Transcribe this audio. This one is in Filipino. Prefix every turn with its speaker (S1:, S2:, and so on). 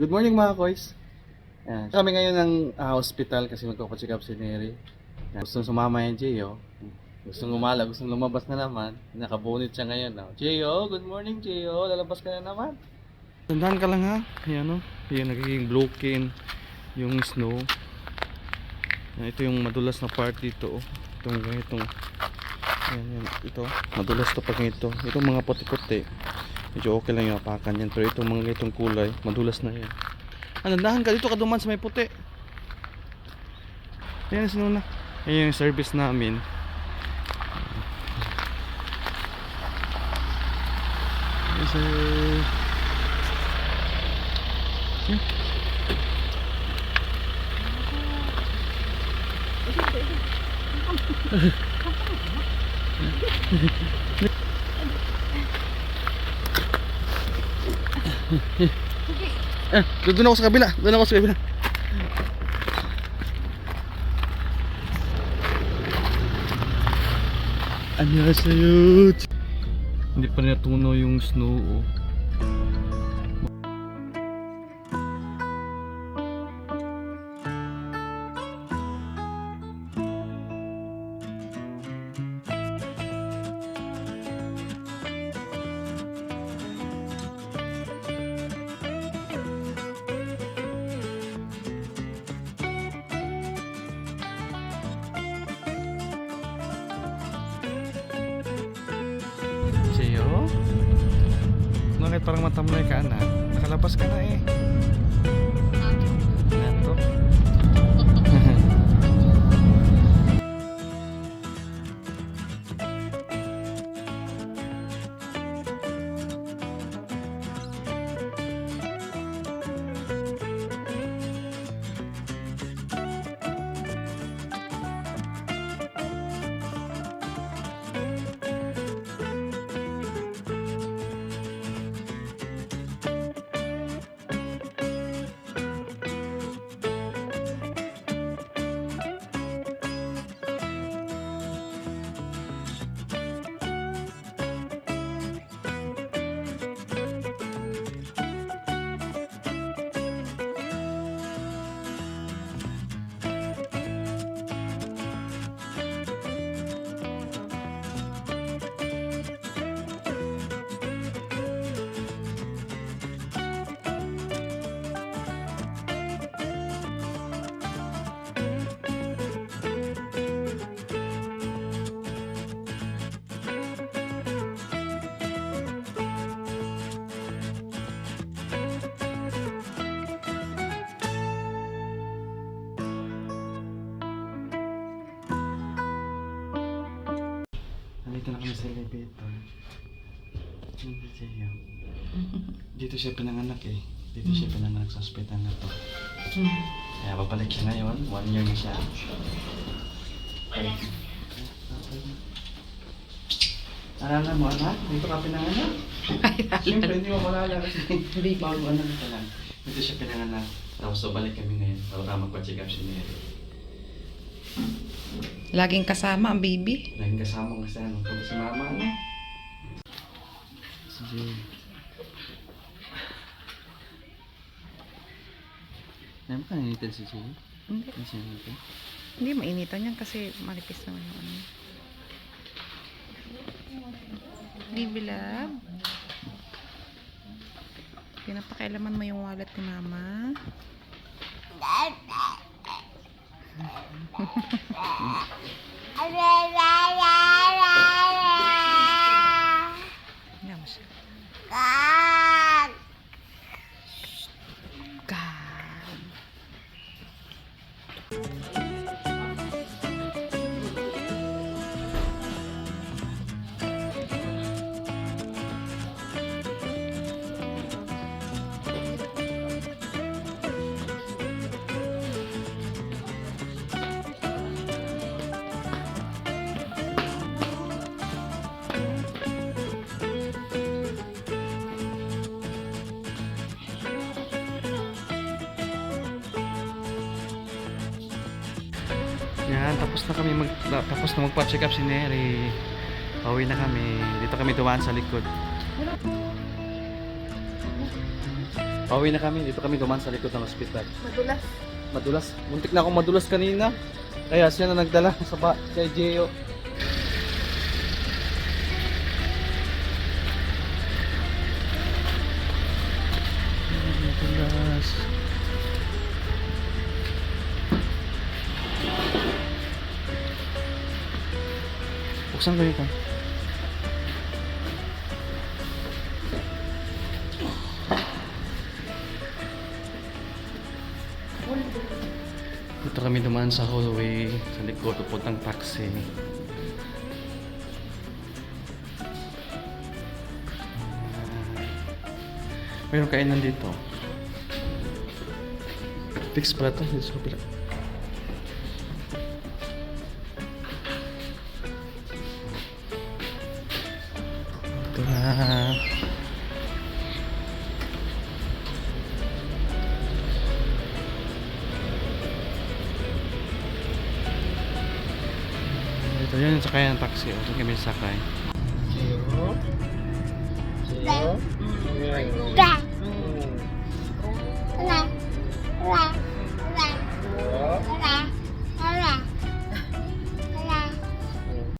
S1: Good morning mga koys. Ayan. Kami ngayon ng hospital kasi magpapacheck up si Neri. Ayan. Gustong sumama yung Gio. Gustong umala, gustong lumabas na naman. Nakabunit siya ngayon. No? Gio, good morning Gio. Lalabas ka na naman. Tandaan ka lang ha. Ayan o. Ayan, nagiging broken yung snow. Ayan, ito yung madulas na part dito. Itong ganitong. Ayan, ito. Madulas to pag ito. Itong mga puti-puti. Medyo okay lang yung apakan yan. Pero itong mga ganitong kulay, madulas na yan. Nandahan ka dito ka duman sa may puti. Ayan sinuna. Ayan yung service namin. Yes, sir. Doon ako sa kabila. Doon ako sa kabila. Annyeonghaseyo. Hindi pa natunaw yung snow. Oh. Gio? Bakit parang matamlay ka na? Nakalabas ka na eh. Nato. Nandito na kami sa elevator. Dito siya pinanganak eh. Dito siya pinanganak sa hospital na to. Kaya babalik siya ngayon. 1 year na siya. Alala mo anak? Dito ka pinanganak? Siyempre hindi mo malala kasi bago anak ka lang. Dito siya pinanganak. Tapos balik kami ngayon. Para magpa-check up si Neri.
S2: Laging kasama ang baby.
S1: Laging kasama ko sa ano. Punta si mama, ano? Sige. Ano ka nanitin si Jay?
S2: Hindi.
S1: Ano siya nanitin?
S2: Hindi mainitan yan kasi malipis naman yung ano. Baby love. Pinapakialaman mo yung wallet ni mama. Hindi mo siya. God.
S1: Yan, tapos na magpa-check up si Neri. Pauwi na kami. Dito kami dumaan sa likod. Pauwi na kami. Dito kami duman sa likod ng ospital.
S2: Madulas.
S1: Madulas. Muntik na akong madulas kanina. Kaya siya na nagdala sa kay Gio. Madulas. Buksan ko yun. Dito kami dumaan sa hallway, sa likod, pupuntang taxi. Mayroong kainan dito. Fix pala ito, dito sa kapila. Ito na. Ito yun, sakay ng taxi. O, saan kami sakay?